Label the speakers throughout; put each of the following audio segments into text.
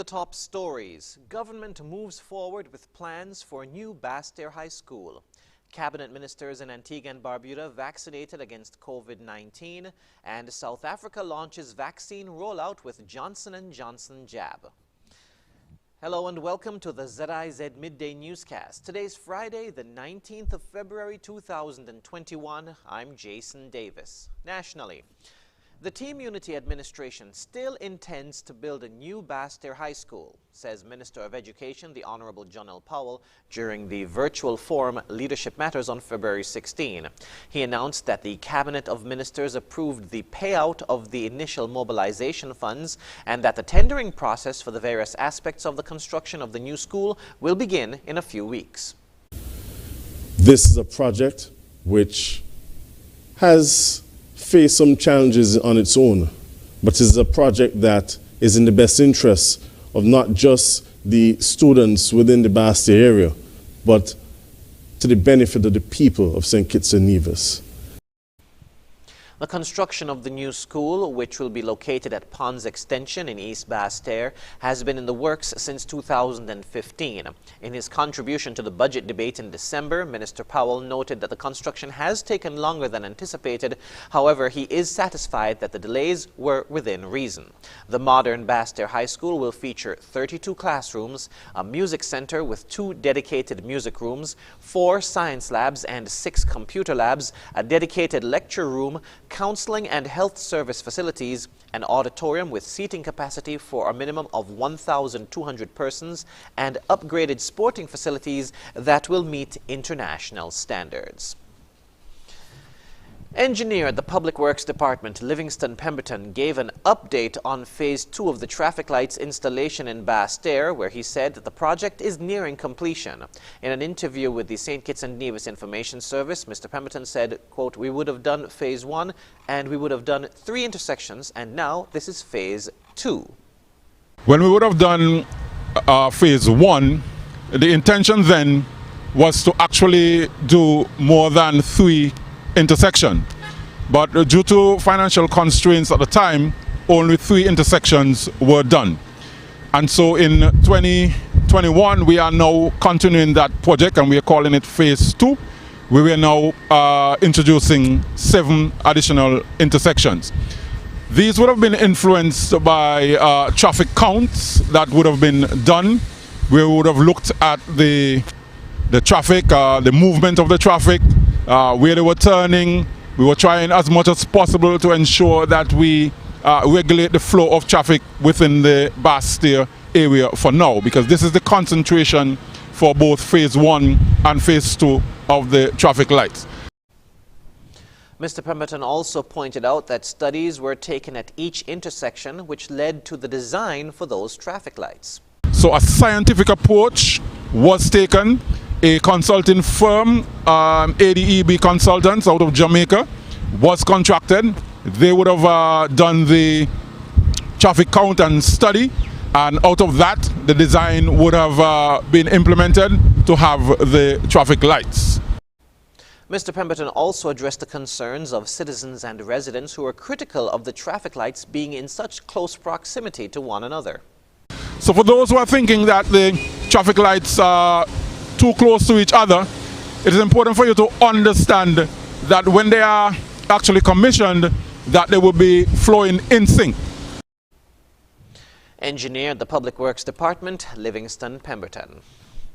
Speaker 1: the top stories, government moves forward with plans for a new Basseterre High School. Cabinet ministers in Antigua and Barbuda vaccinated against COVID-19, and South Africa launches vaccine rollout with Johnson & Johnson jab. Hello and welcome to the ZIZ Midday newscast. Today's Friday, the 19th of February 2021. I'm Jason Davis. Nationally, the Team Unity administration still intends to build a new Basseterre High School, says Minister of Education, the Honorable John L. Powell, during the virtual forum Leadership Matters on February 16. He announced that the Cabinet of Ministers approved the payout of the initial mobilization funds and that the tendering process for the various aspects of the construction of the new school will begin in a few weeks.
Speaker 2: This is a project which has face some challenges on its own, but is a project that is in the best interest of not just the students within the Basseterre area, but to the benefit of the people of St. Kitts and Nevis.
Speaker 1: The construction of the new school, which will be located at Ponds Extension in East Basseterre, has been in the works since 2015. In his contribution to the budget debate in December, Minister Powell noted that the construction has taken longer than anticipated. However, he is satisfied that the delays were within reason. The modern Basseterre High School will feature 32 classrooms, a music center with 2 dedicated music rooms, 4 science labs and 6 computer labs, a dedicated lecture room, counseling and health service facilities, an auditorium with seating capacity for a minimum of 1,200 persons, and upgraded sporting facilities that will meet international standards. Engineer at the Public Works Department, Livingston Pemberton, gave an update on Phase 2 of the traffic lights installation in Basseterre, where he said that the project is nearing completion. In an interview with the St. Kitts and Nevis Information Service, Mr. Pemberton said, quote, "We would have done Phase 1 and we would have done 3 intersections, and now this is Phase 2.
Speaker 3: When we would have done Phase 1, the intention then was to actually do more than 3 intersection, but due to financial constraints at the time, only 3 intersections were done. And so in 2021 we are now continuing that project, and we are calling it Phase 2. We are now introducing 7 additional intersections. These would have been influenced by traffic counts that would have been done. We would have looked at the traffic, the movement of the traffic, where they were turning. We were trying as much as possible to ensure that we regulate the flow of traffic within the Basseterre area for now, because this is the concentration for both Phase 1 and Phase 2 of the traffic lights.
Speaker 1: Mr. Pemberton also pointed out that studies were taken at each intersection, which led to the design for those traffic lights.
Speaker 3: So a scientific approach was taken. A consulting firm, ADEB Consultants out of Jamaica, was contracted. They would have done the traffic count and study, and out of that the design would have been implemented to have the traffic lights.
Speaker 1: Mr. Pemberton also addressed the concerns of citizens and residents who are critical of the traffic lights being in such close proximity to one another.
Speaker 3: So for those who are thinking that the traffic lights are too close to each other, it is important for you to understand that when they are actually commissioned, that they will be flowing in sync.
Speaker 1: Engineer at the Public Works Department, Livingston Pemberton.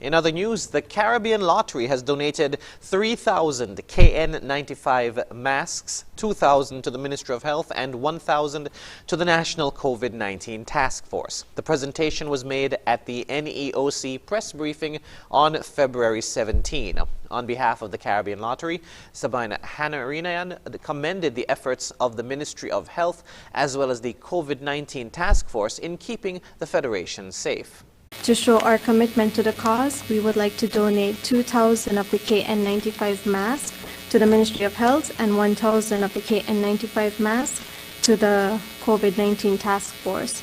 Speaker 1: In other news, the Caribbean Lottery has donated 3,000 KN95 masks, 2,000 to the Ministry of Health and 1,000 to the National COVID-19 Task Force. The presentation was made at the NEOC press briefing on February 17. On behalf of the Caribbean Lottery, Sabina Hanarinayan commended the efforts of the Ministry of Health as well as the COVID-19 Task Force in keeping the Federation safe.
Speaker 4: To show our commitment to the cause, we would like to donate 2,000 of the KN95 masks to the Ministry of Health and 1,000 of the KN95 masks to the COVID-19 Task Force.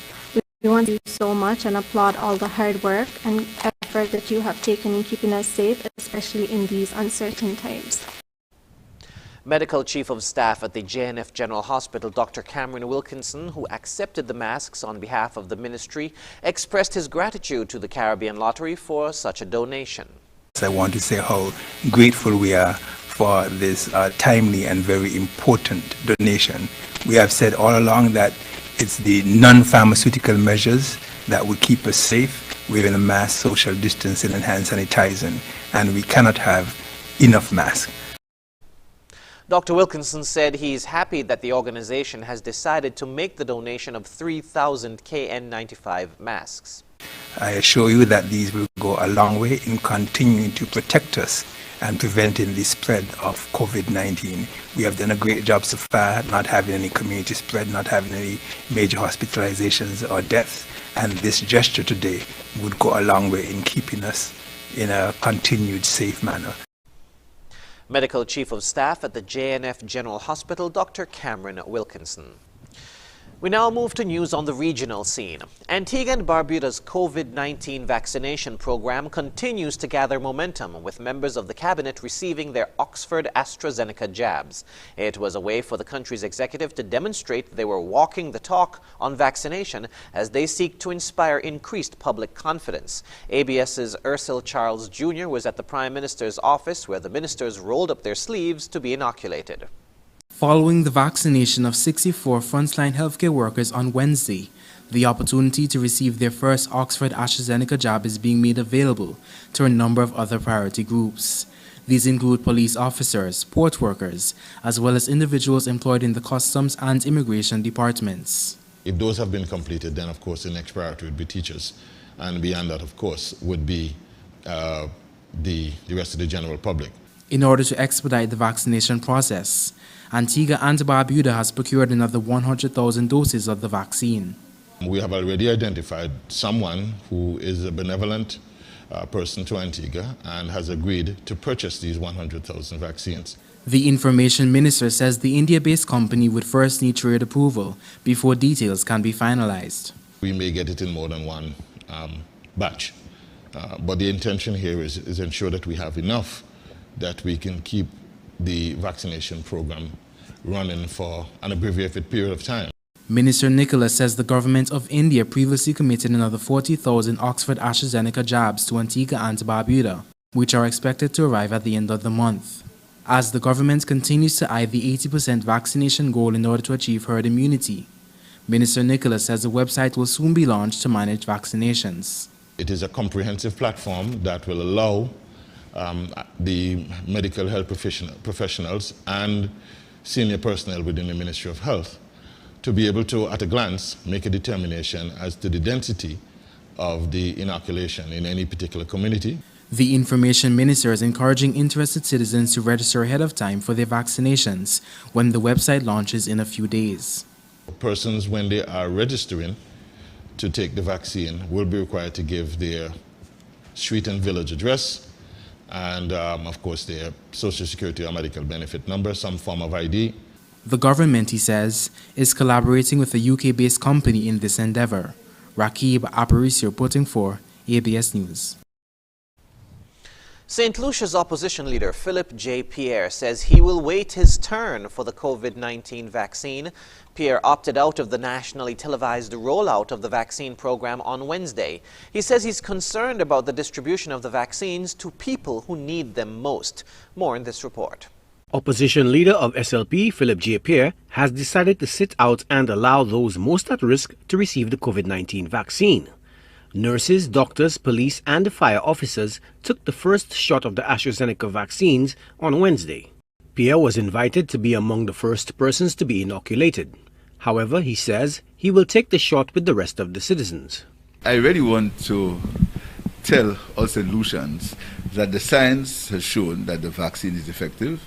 Speaker 4: We want to thank you so much and applaud all the hard work and effort that you have taken in keeping us safe, especially in these uncertain times.
Speaker 1: Medical Chief of Staff at the JNF General Hospital, Dr. Cameron Wilkinson, who accepted the masks on behalf of the ministry, expressed his gratitude to the Caribbean Lottery for such a donation.
Speaker 5: I want to say how grateful we are for this timely and very important donation. We have said all along that it's the non-pharmaceutical measures that will keep us safe, wearing a mask, social distancing and hand sanitizing, and we cannot have enough masks.
Speaker 1: Dr. Wilkinson said he's happy that the organization has decided to make the donation of 3,000 KN95 masks.
Speaker 5: I assure you that these will go a long way in continuing to protect us and preventing the spread of COVID-19. We have done a great job so far, not having any community spread, not having any major hospitalizations or deaths, and this gesture today would go a long way in keeping us in a continued safe manner.
Speaker 1: Medical Chief of Staff at the JNF General Hospital, Dr. Cameron Wilkinson. We now move to news on the regional scene. Antigua and Barbuda's COVID-19 vaccination program continues to gather momentum, with members of the cabinet receiving their Oxford AstraZeneca jabs. It was a way for the country's executive to demonstrate they were walking the talk on vaccination as they seek to inspire increased public confidence. ABS's Ursel Charles Jr. was at the Prime Minister's office where the ministers rolled up their sleeves to be inoculated.
Speaker 6: Following the vaccination of 64 frontline healthcare workers on Wednesday, the opportunity to receive their first Oxford AstraZeneca jab is being made available to a number of other priority groups. These include police officers, port workers, as well as individuals employed in the customs and immigration departments.
Speaker 3: If those have been completed, then of course the next priority would be teachers, and beyond that of course would be the rest of the general public.
Speaker 6: In order to expedite the vaccination process, Antigua and Barbuda has procured another 100,000 doses of the vaccine.
Speaker 3: We have already identified someone who is a benevolent person to Antigua and has agreed to purchase these 100,000 vaccines.
Speaker 6: The information minister says the India-based company would first need trade approval before details can be finalized.
Speaker 3: We may get it in more than one batch, but the intention here is ensure that we have enough that we can keep the vaccination program running for an abbreviated period of time.
Speaker 6: Minister Nicholas says the government of India previously committed another 40,000 Oxford AstraZeneca jabs to Antigua and Barbuda, which are expected to arrive at the end of the month. As the government continues to eye the 80% vaccination goal in order to achieve herd immunity, Minister Nicholas says the website will soon be launched to manage vaccinations.
Speaker 3: It is a comprehensive platform that will allow the medical health professionals and senior personnel within the Ministry of Health to be able to, at a glance, make a determination as to the density of the inoculation in any particular community.
Speaker 6: The information minister is encouraging interested citizens to register ahead of time for their vaccinations when the website launches in a few days.
Speaker 3: Persons, when they are registering to take the vaccine, will be required to give their street and village address, and of course their social security or medical benefit number, some form of ID.
Speaker 6: The government, he says, is collaborating with a UK-based company in this endeavor. Rakib Aparisi reporting for ABS News.
Speaker 1: St. Lucia's opposition leader Philip J. Pierre says he will wait his turn for the COVID-19 vaccine. Pierre opted out of the nationally televised rollout of the vaccine program on Wednesday. He says he's concerned about the distribution of the vaccines to people who need them most. More in this report.
Speaker 7: Opposition leader of SLP, Philip J. Pierre, has decided to sit out and allow those most at risk to receive the COVID-19 vaccine. Nurses, doctors, police and fire officers took the first shot of the AstraZeneca vaccines on Wednesday. Pierre was invited to be among the first persons to be inoculated. However, he says he will take the shot with the rest of the citizens.
Speaker 8: I really want to tell all St. Lucians that the science has shown that the vaccine is effective,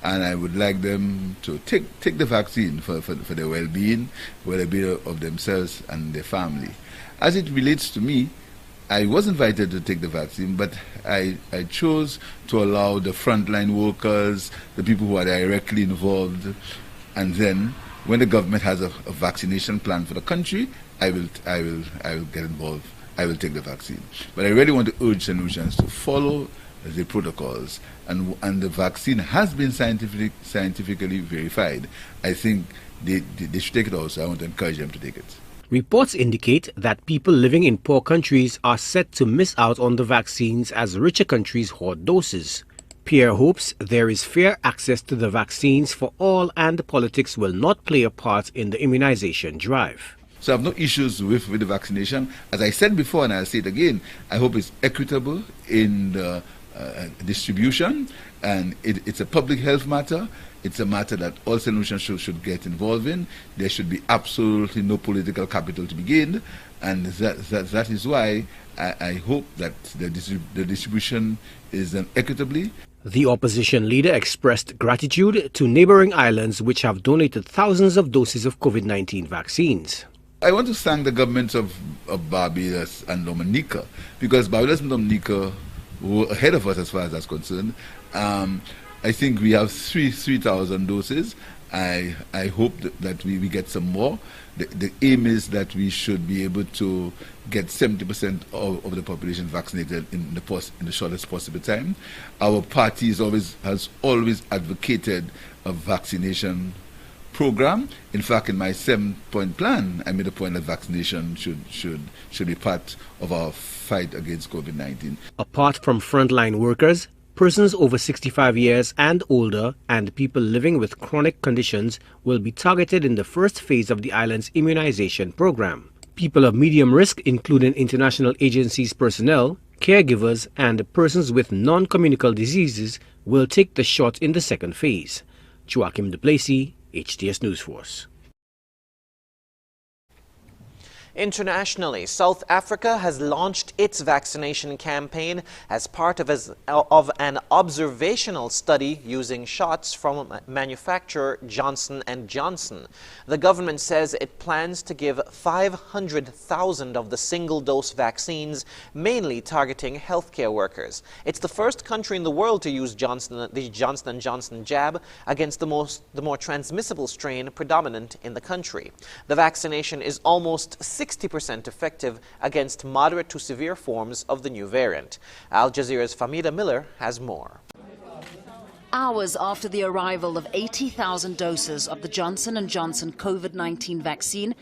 Speaker 8: and I would like them to take the vaccine for their well-being of themselves and their family. As it relates to me, I was invited to take the vaccine, but I chose to allow the frontline workers, the people who are directly involved, and then when the government has a vaccination plan for the country, I will get involved. I will take the vaccine. But I really want to urge St. Lucians to follow the protocols, and the vaccine has been scientifically verified. I think they should take it also. I want to encourage them to take it.
Speaker 7: Reports indicate that people living in poor countries are set to miss out on the vaccines as richer countries hoard doses. Pierre hopes there is fair access to the vaccines for all and politics will not play a part in the immunization drive.
Speaker 8: So I have no issues with the vaccination. As I said before, and I'll say it again, I hope it's equitable in the distribution, and it's a public health matter. It's a matter that all solutions should get involved in. There should be absolutely no political capital to be gained, and that is why I hope that the distribution is done equitably.
Speaker 7: The opposition leader expressed gratitude to neighboring islands which have donated thousands of doses of COVID-19 vaccines.
Speaker 8: I want to thank the governments of Barbados and Dominica, because Barbados and Dominica were ahead of us as far as that's concerned. I think we have 3,000 doses. I hope that we get some more. The aim is that we should be able to get 70% of the population vaccinated in the shortest possible time. Our party has always advocated a vaccination program. In fact, in my 7-point plan, I made a point that vaccination should be part of our fight against COVID-19.
Speaker 7: Apart from frontline workers, persons over 65 years and older and people living with chronic conditions will be targeted in the first phase of the island's immunization program. People of medium risk, including international agencies personnel, caregivers, and persons with non-communicable diseases will take the shot in the second phase. Joachim Duplessis, HTS News Force.
Speaker 1: Internationally, South Africa has launched its vaccination campaign as part of an observational study using shots from manufacturer Johnson & Johnson. The government says it plans to give 500,000 of the single-dose vaccines, mainly targeting healthcare workers. It's the first country in the world to use the Johnson & Johnson jab against the more transmissible strain predominant in the country. The vaccination is almost 60% effective against moderate to severe forms of the new variant. Al Jazeera's Famida Miller has more.
Speaker 9: Hours after the arrival of 80,000 doses of the Johnson & Johnson COVID-19 vaccine,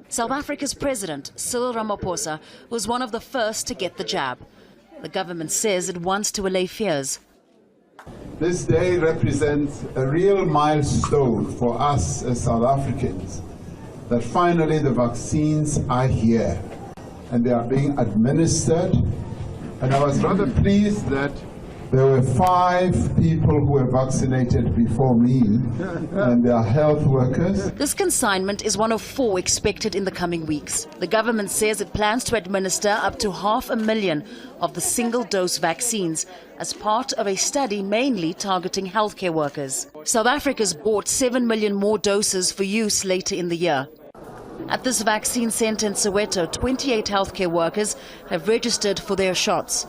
Speaker 9: South Africa's President, Cyril Ramaphosa, was one of the first to get the jab. The government says it wants to allay fears.
Speaker 10: This day represents a real milestone for us as South Africans, that finally the vaccines are here and they are being administered. And I was rather pleased that there were 5 people who were vaccinated before me, and they are health workers.
Speaker 9: This consignment is one of 4 expected in the coming weeks. The government says it plans to administer up to 500,000 of the single-dose vaccines as part of a study mainly targeting healthcare workers. South Africa's bought 7 million more doses for use later in the year. At this vaccine centre in Soweto, 28 healthcare workers have registered for their shots.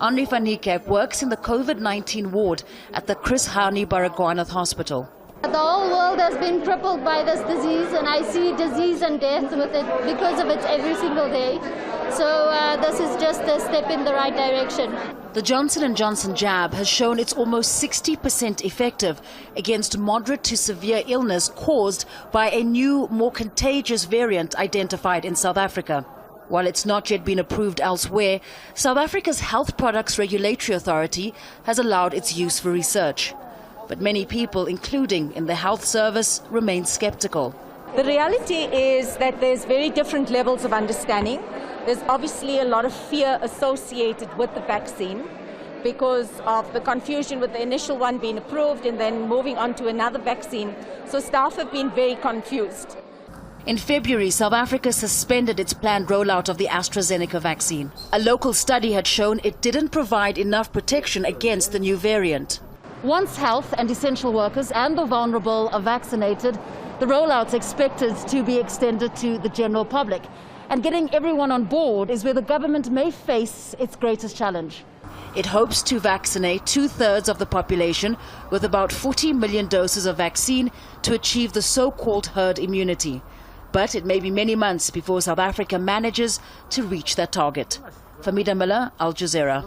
Speaker 9: Henri van Niekerk works in the COVID-19 ward at the Chris Hani Baragwanath Hospital.
Speaker 11: The whole world has been crippled by this disease, and I see disease and death with it because of it every single day. So this is just a step in the right direction.
Speaker 9: The Johnson & Johnson jab has shown it's almost 60% effective against moderate to severe illness caused by a new, more contagious variant identified in South Africa. While it's not yet been approved elsewhere, South Africa's Health Products Regulatory Authority has allowed its use for research. But many people, including in the health service, remain skeptical.
Speaker 12: The reality is that there's very different levels of understanding. There's obviously a lot of fear associated with the vaccine because of the confusion with the initial one being approved and then moving on to another vaccine. So staff have been very confused.
Speaker 9: In February, South Africa suspended its planned rollout of the AstraZeneca vaccine. A local study had shown it didn't provide enough protection against the new variant. Once health and essential workers and the vulnerable are vaccinated, the rollout's expected to be extended to the general public. And getting everyone on board is where the government may face its greatest challenge. It hopes to vaccinate 2/3 of the population with about 40 million doses of vaccine to achieve the so-called herd immunity. But it may be many months before South Africa manages to reach that target. Famida Miller, Al Jazeera.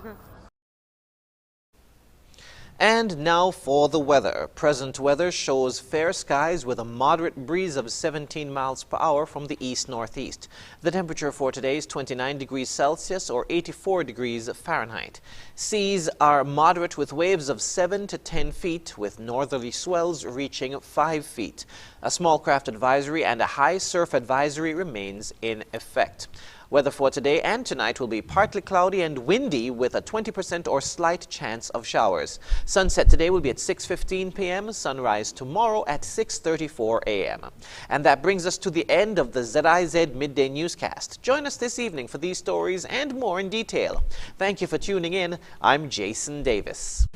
Speaker 1: And now for the weather. Present weather shows fair skies with a moderate breeze of 17 miles per hour from the east-northeast. The temperature for today is 29 degrees Celsius or 84 degrees Fahrenheit. Seas are moderate with waves of 7 to 10 feet with northerly swells reaching 5 feet. A small craft advisory and a high surf advisory remains in effect. Weather for today and tonight will be partly cloudy and windy with a 20% or slight chance of showers. Sunset today will be at 6:15 p.m., sunrise tomorrow at 6:34 a.m. And that brings us to the end of the ZIZ Midday Newscast. Join us this evening for these stories and more in detail. Thank you for tuning in. I'm Jason Davis.